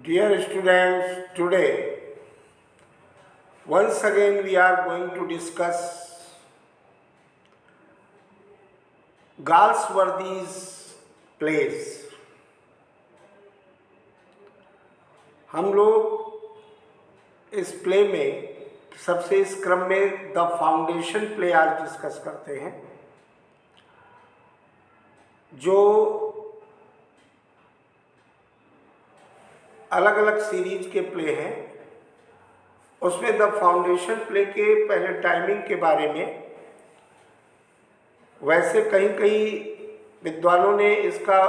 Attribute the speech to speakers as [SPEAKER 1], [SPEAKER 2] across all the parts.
[SPEAKER 1] Dear students, today once again we are going to discuss Galsworthy's plays. हम लोग इस play में सबसे इस क्रम में द फाउंडेशन प्ले आज डिस्कस करते हैं, जो अलग अलग सीरीज के प्ले हैं। उसमें द फाउंडेशन प्ले के पहले टाइमिंग के बारे में, वैसे कहीं कहीं विद्वानों ने इसका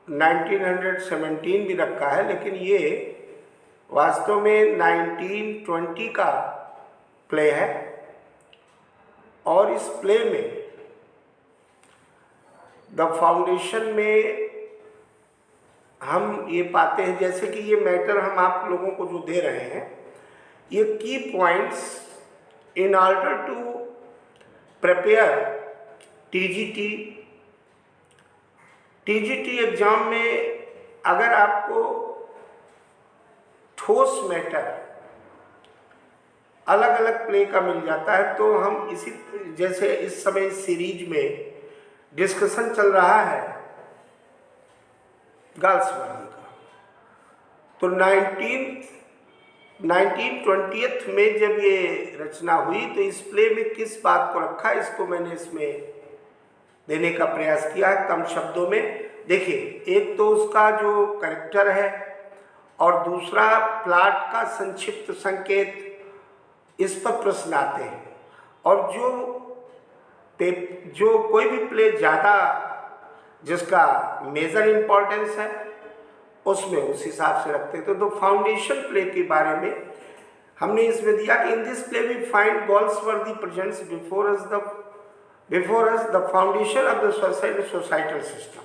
[SPEAKER 1] 1917 भी रखा है, लेकिन ये वास्तव में 1920 का प्ले है। और इस प्ले में द फाउंडेशन में हम ये पाते हैं, जैसे कि ये मैटर हम आप लोगों को जो दे रहे हैं, ये की points in order to prepare TGT exam में अगर आपको ठोस मैटर अलग अलग प्ले का मिल जाता है, तो हम इसी जैसे इस समय इस सीरीज में डिस्कशन चल रहा है गाल्सवर्दी का, तो 1920 में जब ये रचना हुई तो इस प्ले में किस बात को रखा, इसको मैंने इसमें देने का प्रयास किया है कम शब्दों में। देखिए, एक तो उसका जो कैरेक्टर है और दूसरा प्लॉट का संक्षिप्त संकेत, इस पर प्रश्न आते हैं। और जो कोई भी प्ले ज़्यादा जिसका मेजर इम्पोर्टेंस है, उसमें उस हिसाब से रखते हैं। तो फाउंडेशन प्ले के बारे में हमने इसमें दिया कि in this play we find Galsworthy presents before us the foundation of the societal system,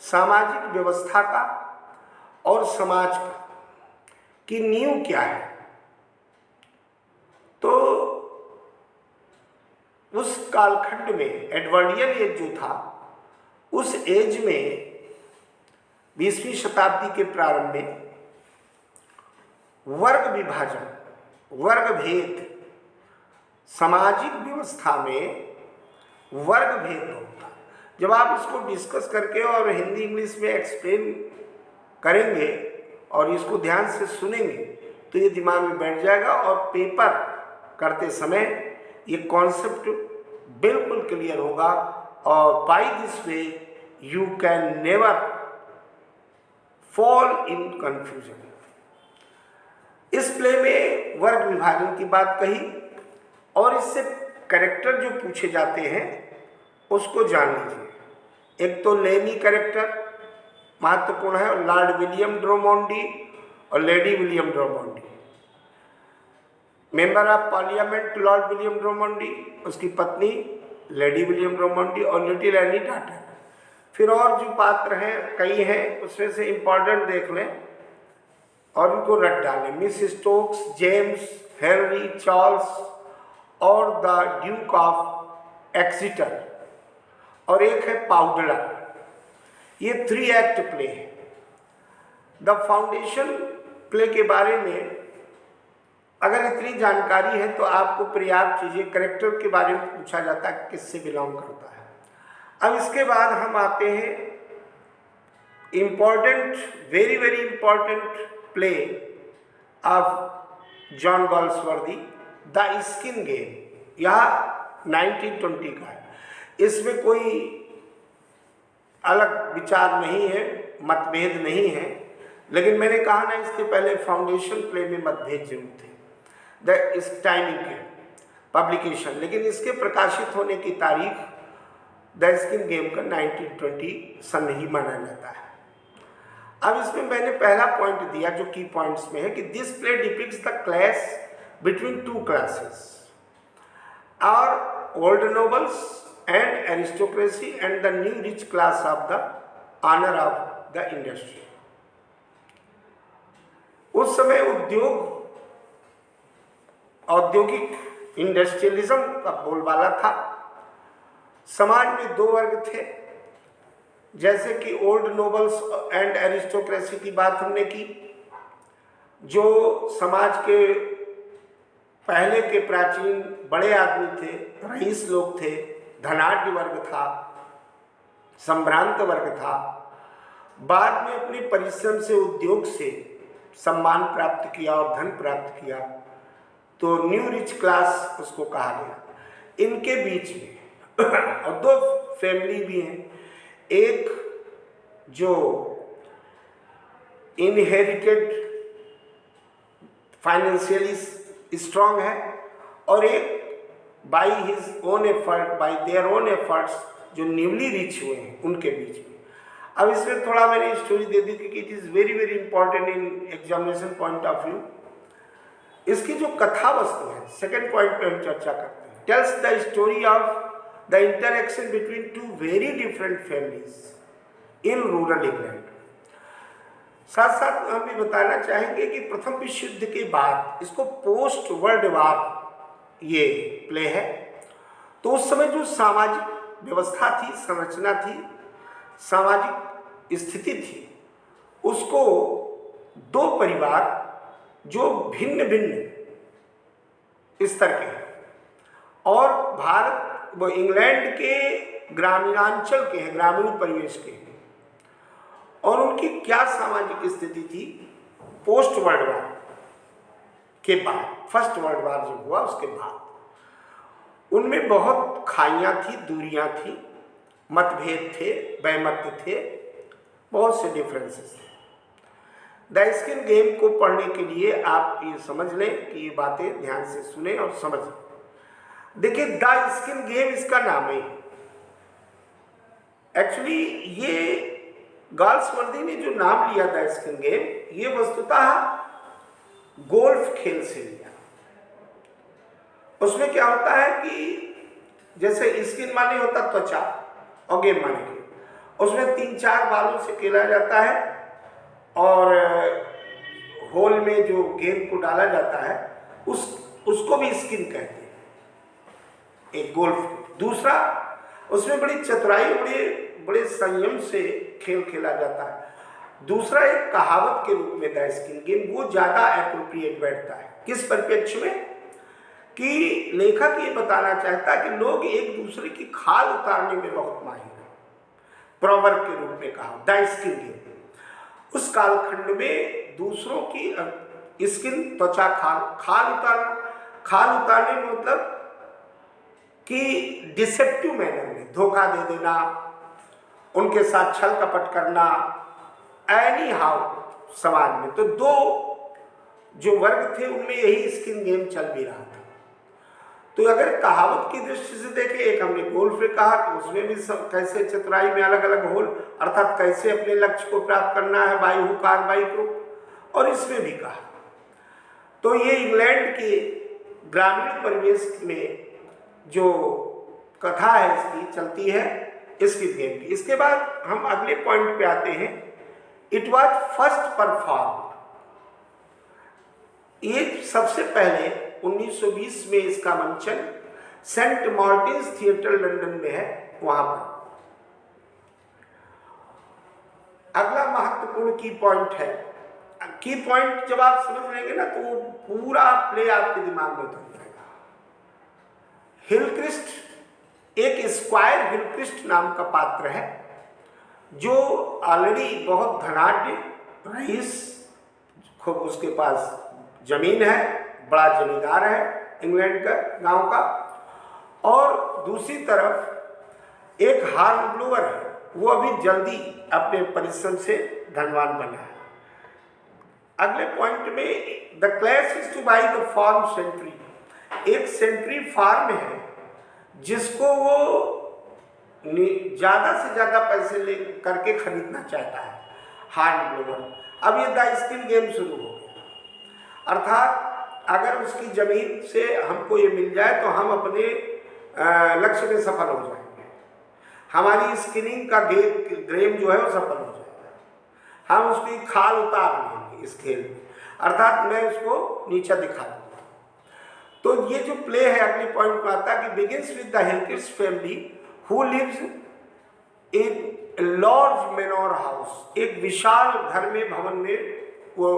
[SPEAKER 1] सामाजिक व्यवस्था का और समाज का की नींव क्या है। तो उस कालखंड में एडवर्डियन एज जो था, उस एज में 20वीं शताब्दी के प्रारंभ में वर्ग विभाजन, वर्ग भेद, सामाजिक व्यवस्था में वर्ग भेद होता। जब आप इसको डिस्कस करके और हिंदी इंग्लिश में एक्सप्लेन करेंगे और इसको ध्यान से सुनेंगे, तो ये दिमाग में बैठ जाएगा और पेपर करते समय ये कॉन्सेप्ट बिल्कुल क्लियर होगा। और by this way you can never fall in confusion. इस प्ले में वर्ग विभाजन की बात कही और इससे कैरेक्टर जो पूछे जाते हैं उसको जान लीजिए। एक तो लेनी कैरेक्टर महत्वपूर्ण है, और लॉर्ड विलियम ड्रोमोंडी और Lady William Dromondy. Member of parliament Lord William Dromondy, उसकी पत्नी लेडी विलियम ड्रोमोंडी और लिटिल एनी डॉटर। फिर और जो पात्र हैं कई हैं, उसमें से इम्पॉर्टेंट देख लें और उनको रट डालें। Miss Stokes, James, Henry, Charles और द ड्यूक ऑफ एक्सिटर, और एक है पाउडलर। ये 3 एक्ट प्ले है। द फाउंडेशन प्ले के बारे में अगर इतनी जानकारी है तो आपको पर्याप्त चीज़ें, करेक्टर के बारे में पूछा जाता है किससे बिलोंग करता है। अब इसके बाद हम आते हैं important, very very important play of John Galsworthy, the skin game. यह 1920 का है। इसमें कोई अलग विचार नहीं है, मतभेद नहीं है, लेकिन मैंने कहा ना, इसके पहले फाउंडेशन प्ले में मतभेद जरूर थे इस टाइमिंग के पब्लिकेशन, लेकिन इसके प्रकाशित होने की तारीख द स्किन गेम का 1920 सन ही माना जाता है। अब इसमें मैंने पहला पॉइंट दिया जो की पॉइंट्स में है कि this play depicts the clash between 2 classes और old nobles and aristocracy and the new rich class of the owner of the industry. उस समय औद्योगिक इंडस्ट्रियलिज्म का बोलबाला था। समाज में 2 वर्ग थे, जैसे कि ओल्ड नोबल्स एंड एरिस्टोक्रेसी की बात हमने की, जो समाज के पहले के प्राचीन बड़े आदमी थे, रईस लोग थे, धनाढ्य वर्ग था, संभ्रांत वर्ग था, बाद में अपने परिश्रम से, उद्योग से सम्मान प्राप्त किया और धन प्राप्त किया, तो न्यू रिच क्लास उसको कहा गया। इनके बीच में और दो फैमिली भी हैं, एक जो इनहेरिटेड फाइनेंशियली स्ट्रांग है और एक by his own effort, by their own efforts जो न्यूली रिच हुए हैं, उनके बीच में। अब इसमें थोड़ा मैंने स्टोरी दे दी क्योंकि it is very very important in examination point of view. इसकी जो कथा वस्तु है, सेकेंड पॉइंट पे हम चर्चा करते हैं, tells the story of the interaction between two very different families in rural England. साथ साथ हम ये बताना चाहेंगे कि प्रथम विश्व युद्ध के बाद, इसको पोस्ट वर्ल्ड वार ये प्ले है, तो उस समय जो सामाजिक व्यवस्था थी, संरचना थी, सामाजिक स्थिति थी, उसको दो परिवार जो भिन्न भिन्न स्तर के हैं और भारत वो इंग्लैंड के ग्रामीणांचल के हैं, ग्रामीण परिवेश के हैं, और उनकी क्या सामाजिक स्थिति थी पोस्ट वर्ल्ड वार के बाद, फर्स्ट वर्ल्ड वार जब हुआ उसके बाद, उनमें बहुत खाइयाँ थी, दूरियाँ थी, मतभेद थे, वैमत्य थे, बहुत से डिफरेंसेस थे। द स्किन गेम को पढ़ने के लिए आप ये समझ लें कि ये बातें ध्यान से सुने और समझें। देखिए, द स्किन गेम इसका नाम है। एक्चुअली ये गाल्सवर्दी ने जो नाम लिया द स्किन गेम, ये वस्तुतः गोल्फ खेल से लिया। उसमें क्या होता है कि जैसे स्किन माने होता त्वचा और गेम माने गेम, उसमें 3-4 बालों से खेला जाता है और होल में जो गेंद को डाला जाता है उसको भी स्किन कहते हैं, एक गोल्फ। दूसरा, उसमें बड़ी चतुराई, बड़े संयम से खेल खेला जाता है। दूसरा, एक कहावत के रूप में द स्किन गेम वो ज़्यादा एप्रोप्रिएट बैठता है। किस परिप्रेक्ष्य में कि लेखक ये बताना चाहता है कि लोग एक दूसरे की खाल उतारने में बहुत माहिर हैं। प्रोवर्ब के रूप में कहा द स्किन गेम। उस कालखंड में दूसरों की स्किन, त्वचा, खाल उतारने में मतलब कि डिसेप्टिव मैनर में धोखा दे देना, उनके साथ छल कपट करना, एनी हाउ समाज में। तो दो जो वर्ग थे उनमें यही स्किन गेम चल भी रहा था। तो अगर कहावत की दृष्टि से देखें, एक हमने गोल्फ में कहा कि उसमें भी कैसे चतुराई में अलग अलग होल, अर्थात कैसे अपने लक्ष्य को प्राप्त करना है बाई हुक और बाई क्रुक, और इसमें भी कहा। तो ये इंग्लैंड के ग्रामीण परिवेश में जो कथा है इसकी चलती है स्किन गेम की। इसके बाद हम अगले पॉइंट पे आते हैं, इट वॉज फर्स्ट परफॉर्म। ये सबसे पहले 1920 में इसका मंचन सेंट मार्टिन्स थिएटर लंदन में है, वहां पर। अगला महत्वपूर्ण की पॉइंट है, की पॉइंट जब आप समझ लेंगे ना तो पूरा प्ले आपके दिमाग में धुल जाएगा। हिलक्रिस्ट, एक स्क्वायर हिलक्रिस्ट नाम का पात्र है जो ऑलरेडी बहुत धनाढ्य रईस, खूब उसके पास जमीन है, बड़ा जमींदार है इंग्लैंड का, गांव का। और दूसरी तरफ एक हार्न ब्लोअर है, वो अभी जल्दी अपने परिश्रम से धनवान बना है। अगले पॉइंट में the class is to by the farm sentry. एक सेंट्री फार्म है जिसको वो ज़्यादा से ज़्यादा पैसे ले करके खरीदना चाहता है, हार्न ब्लोअर। अब ये द स्किन गेम शुरू हो गया, अर्थात अगर उसकी ज़मीन से हमको ये मिल जाए तो हम अपने लक्ष्य में सफल हो जाएंगे, हमारी स्किनिंग का ग्रेम जो है वो सफल हो जाएगा, हम उसकी खाल उतार लेंगे इस खेल में, अर्थात मैं उसको नीचा दिखा दूँगा। तो ये जो प्ले है अगले पॉइंट में आता है कि begins with the Hillcrest family who lives in large manor house, एक विशाल घर में, भवन में वो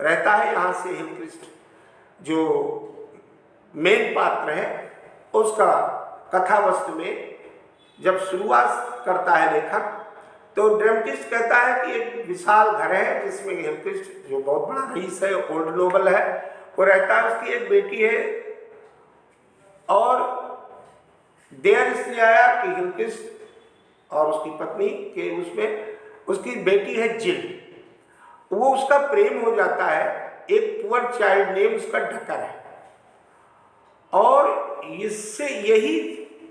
[SPEAKER 1] रहता है। यहाँ से हिलक्रिस्ट जो मेन पात्र है उसका कथा वस्तु में जब शुरुआत करता है लेखक, तो ड्रामेटिस्ट कहता है कि एक विशाल घर है जिसमें हिलक्रिस्ट जो बहुत बड़ा रईस है, ओल्ड नोबल है, वो रहता है। उसकी एक बेटी है और देर इसलिए आया कि हिलक्रिस्ट और उसकी पत्नी के उसमें उसकी बेटी है जिल, वो उसका प्रेम हो जाता है। एक पुअर चाइल्ड नेम उसका ढक्कर है और इससे यही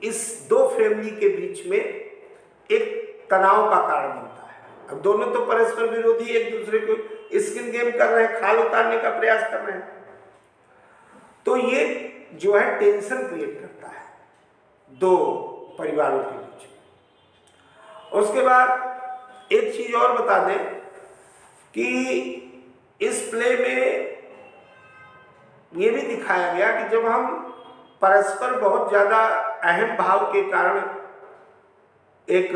[SPEAKER 1] इस दो फैमिली के बीच में एक तनाव का कारण बनता है। अब दोनों तो परस्पर विरोधी एक दूसरे को स्किन गेम कर रहे हैं, खाल उतारने का प्रयास कर रहे हैं, तो ये जो है टेंशन क्रिएट करता है दो परिवारों के बीच। उसके बाद एक चीज और बता दें कि इस प्ले में ये भी दिखाया गया कि जब हम परस्पर बहुत ज्यादा अहम भाव के कारण एक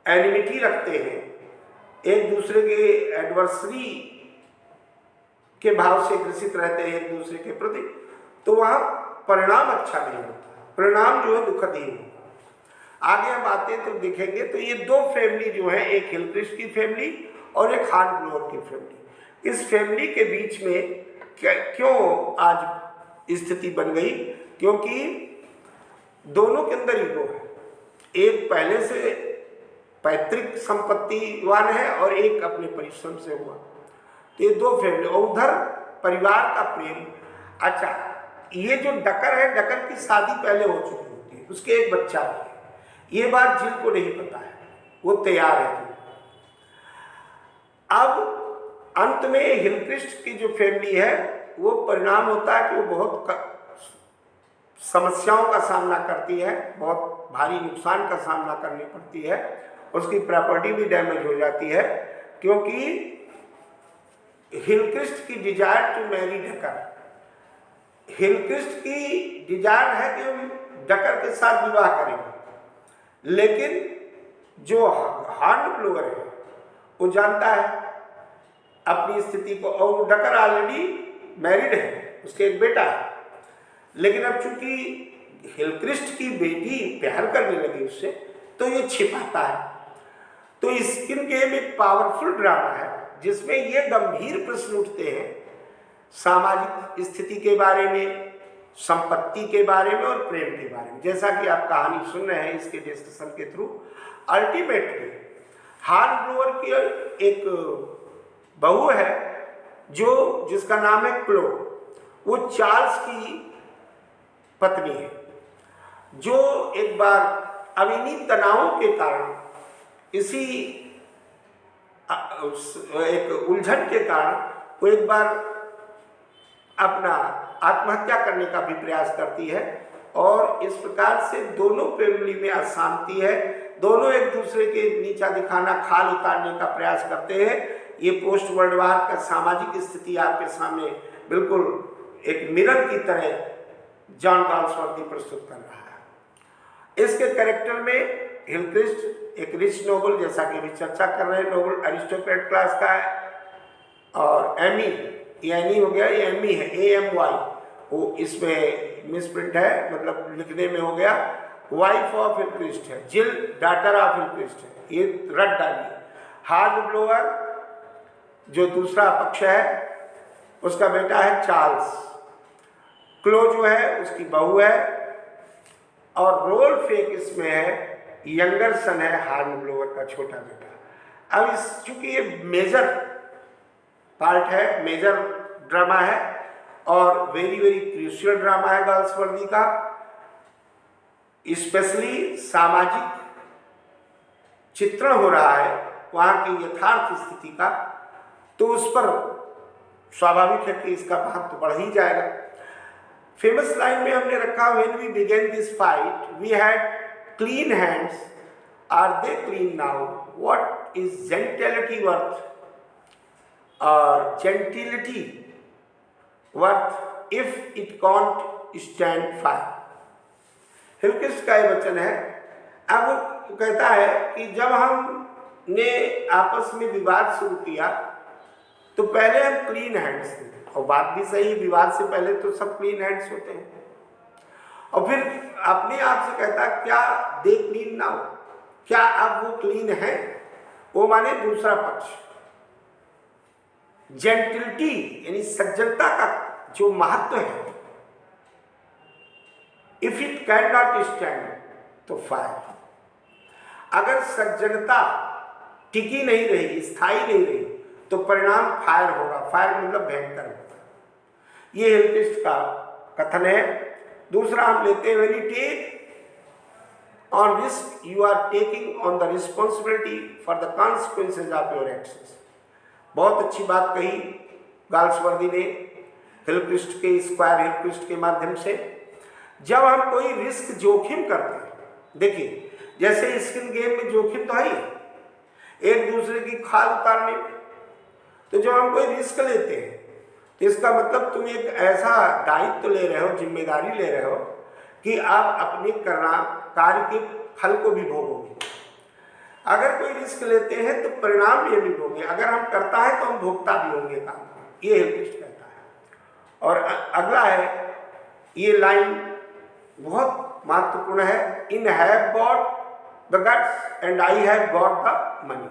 [SPEAKER 1] एनिमिटी रखते हैं, एक दूसरे के एडवर्सरी के भाव से ग्रसित रहते हैं एक दूसरे के प्रति, तो वहां परिणाम अच्छा नहीं होता, परिणाम जो है दुखद ही होगा। आगे हम आते तो देखेंगे। तो ये दो फैमिली जो है, एक हिलक्रिस्ट की फैमिली और एक हार्नब्लोअर की फैमिली, इस फैमिली के बीच में क्यों आज स्थिति बन गई? क्योंकि दोनों के अंदर ईगो है। एक पहले से पैतृक संपत्तिवान है और एक अपने परिश्रम से हुआ। तो ये दो फैमिली और उधर परिवार का प्रेम। अच्छा, ये जो डकर है, डकर की शादी पहले हो चुकी होती है, उसके एक बच्चा भी है। ये बात जिल को नहीं पता है, वो तैयार है। अब अंत में हिलक्रिस्ट की जो फैमिली है वो परिणाम होता है कि वो बहुत समस्याओं का सामना करती है, बहुत भारी नुकसान का सामना करनी पड़ती है, उसकी प्रॉपर्टी भी डैमेज हो जाती है, क्योंकि हिलक्रिस्ट की डिजायर टू मैरी डकर, हिलक्रिस्ट की डिजायर है कि हम डकर के साथ विवाह करेंगे, लेकिन जो हार्नब्लोअर है वो जानता है अपनी स्थिति को, और डकर ऑलरेडी मैरिड है, उसके एक बेटा है, लेकिन अब चूंकि हिलक्रिस्ट की बेटी प्यार करने लगी उससे, तो ये छिपाता है। तो स्किन गेम एक पावरफुल ड्रामा है जिसमें ये गंभीर प्रश्न उठते हैं सामाजिक स्थिति के बारे में, संपत्ति के बारे में और प्रेम के बारे में। जैसा कि आप कहानी सुन रहे हैं इसके डिस्कशन के थ्रू, अल्टीमेटली हार्नब्लोअर की एक बहू है जो जिसका नाम है क्लो, वो चार्ल्स की पत्नी है, जो एक बार अब इन्हीं तनावों के कारण, इसी एक उलझन के कारण वो एक बार अपना आत्महत्या करने का भी प्रयास करती है और इस प्रकार से दोनों फैमिली में अशांति है। दोनों एक दूसरे के नीचा दिखाना, खाल उतारने का प्रयास करते हैं। ये पोस्ट वर्ल्ड वार का सामाजिक स्थिति आपके सामने बिल्कुल एक मिरर की तरह जॉन गाल्सवर्दी प्रस्तुत कर रहा है। इसके कैरेक्टर में हिलक्रिस्ट एक रिच नोबल, जैसा कि अभी चर्चा कर रहे हैं, नोबल अरिस्टोक्रेट क्लास का है, और एमी, ये एनी हो गया, ये एमी है, AMY, वो इसमें मिसप्रिंट है, मतलब लिखने में हो गया, वाइफ ऑफ हिलक्रिस्ट है, जिल डॉटर ऑफ हिलक्रिस्ट है, ये रट डालिए। हार्नब्लोअर जो दूसरा पक्ष है उसका बेटा है चार्ल्स, क्लो जो है उसकी बहू है, और रोल फेक इसमें है, यंगर सन है हार्नब्लोअर का छोटा बेटा। अब इस चूंकि ये मेजर पार्ट है, मेजर ड्रामा है और वेरी वेरी क्रूशियल ड्रामा है गाल्सवर्दी का, स्पेशली सामाजिक चित्रण हो रहा है वहाँ की यथार्थ स्थिति का, तो उस पर स्वाभाविक है कि इसका महत्व तो बढ़ ही जाएगा। फेमस लाइन में हमने रखा, when we began this fight we had clean hands, are they clean now, what is gentility worth, और gentility worth if it can't stand fire. Hillcrest का ये वचन है। अब वो कहता है कि जब हमने आपस में विवाद शुरू किया तो पहले हम क्लीन हैंड्स थे, और बात भी सही, विवाद से पहले तो सब क्लीन हैंड्स होते हैं। और फिर अपने आप से कहता क्या दे क्लीन ना हो, क्या अब वो क्लीन है? वो माने दूसरा पक्ष। जेंटिलिटी यानी सज्जनता का जो महत्व है, if it can not stand तो फायर। अगर सज्जनता टिकी नहीं रही, स्थायी नहीं रही, तो परिणाम फायर होगा। फायर मतलब भयंकर होगा। ये हिलक्रिस्ट का कथन है। दूसरा हम लेते हैं, when you take on risk you are taking on the responsibility for the consequences of your actions. बहुत अच्छी बात कही गाल्सवर्दी ने हिलक्रिस्ट के, स्क्वायर हिलक्रिस्ट के माध्यम से। जब हम कोई रिस्क जोखिम करते हैं, देखिए जैसे स्किन गेम में जोखिम तो है ही, एक दूसरे की खाल उतारने में, तो जब हम कोई रिस्क लेते हैं तो इसका मतलब तुम एक ऐसा दायित्व ले रहे हो, जिम्मेदारी ले रहे हो कि आप अपने कार्य के फल को भी भोगोगे। अगर कोई रिस्क लेते हैं तो परिणाम ये भी भोगे। अगर हम करता है तो हम भोगता भी होंगे काम, ये हिलक्रिस्ट कहता है। और अगला है, ये लाइन बहुत महत्वपूर्ण है, in have got the guts and I have got the money.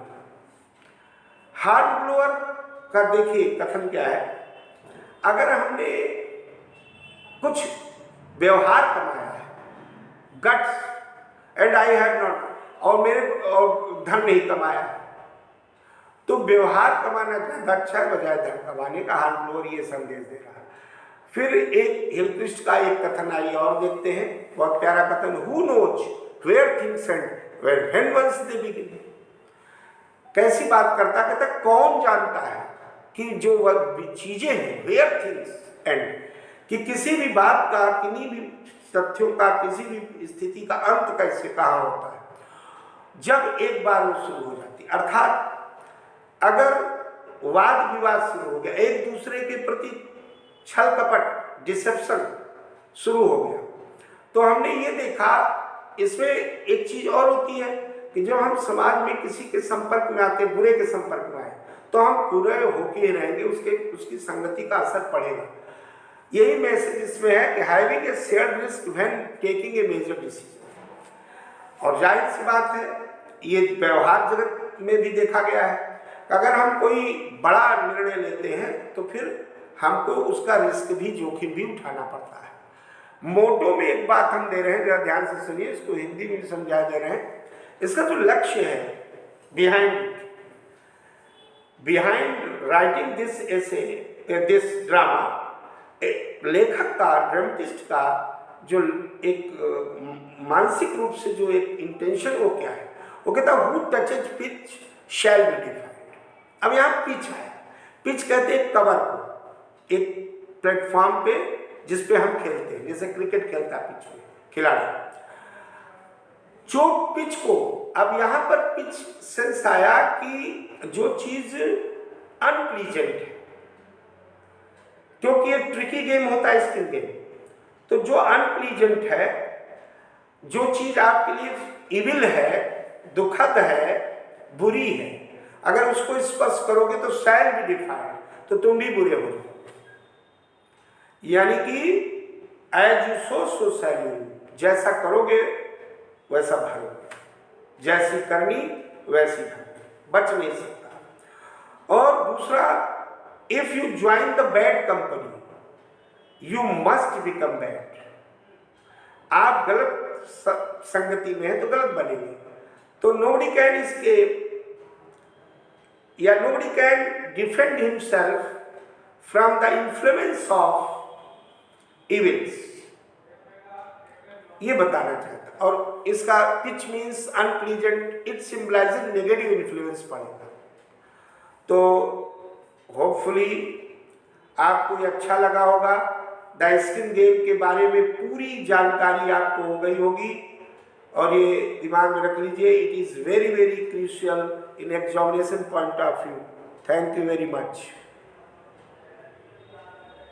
[SPEAKER 1] Hard blower का देखिए कथन क्या है, अगर हमने कुछ व्यवहार कमाया है, guts and I have not, और धन नहीं कमाया, तो व्यवहार कमाना ज्यादा अच्छा है बजाय धन कमाने का। हार्ड ब्लोअर ये संदेश दे रहा है। फिर एक हिलक्रिस्ट का एक कथन आइए और देखते हैं, बहुत प्यारा कथन, who knows where things and when once they begin. कैसी बात करता, कहता कौन जानता है कि जो वह चीजें हैं, वेयर थिंग्स एंड, कि किसी भी बात का, किन्हीं भी तथ्यों का, किसी भी स्थिति का अंत कैसे कहाँ होता है, जब एक बार वो शुरू हो जाती। अर्थात अगर वाद विवाद शुरू हो गया, एक दूसरे के प्रति छल कपट, डिसेप्शन शुरू हो गया, तो हमने ये देखा इसमें एक चीज और होती है कि जब हम समाज में किसी के संपर्क में आते, बुरे के संपर्क में आए, तो हम पूरे होके रहेंगे, उसकी संगति का असर पड़ेगा। यही मैसेज इसमें है कि having a shared risk when taking a major decision. और जाहिर सी बात है, ये व्यवहार जगत में भी देखा गया है, अगर हम कोई बड़ा निर्णय लेते हैं तो फिर हमको उसका रिस्क भी, जोखिम भी उठाना पड़ता है। मोटो में एक बात हम दे रहे हैं, जरा ध्यान से सुनिए, इसको हिंदी में भी समझा दे रहे हैं। इसका जो लक्ष्य है, behind writing this essay, this drama, लेखक का, ड्रामेटिस्ट का जो एक मानसिक रूप से जो एक इंटेंशन वो क्या है, वो कहता है who touches pitch shall be defined. अब यहाँ पिच है, पिच कहते हैं कवर को, एक प्लेटफॉर्म पे जिस पे हम खेलते हैं, जैसे क्रिकेट खेलता है पिच में खिलाड़ी, जो पिच को, अब यहाँ पर पिच सेंस आया कि जो चीज अनप्लीजेंट है, क्योंकि ये ट्रिकी गेम होता है स्किल गेम, तो जो अनप्लीजेंट है, जो चीज आपके लिए इविल है, दुखद है, बुरी है, अगर उसको स्पर्श करोगे तो शैल बी डिफाइंड, तो तुम भी बुरे हो जाओ। यानी कि as you sow so shall you, जैसा करोगे वैसा भरोगे, जैसी करनी वैसी भरोगे, बच नहीं सकता। और दूसरा, if you join the bad company you must become bad. आप गलत संगति में है तो गलत बनेंगे। तो नोबडी कैन एस्केप या nobody can defend himself from the influence of evils, ये बताना चाहता। और इसका pitch means unpleasant, it symbolises negative influence पड़ेगा। तो होपफुली आपको ये अच्छा लगा होगा। द स्किन गेम के बारे में पूरी जानकारी आपको हो गई होगी, और ये दिमाग में रख लीजिए, it is very very crucial in examination point of view. Thank you very much.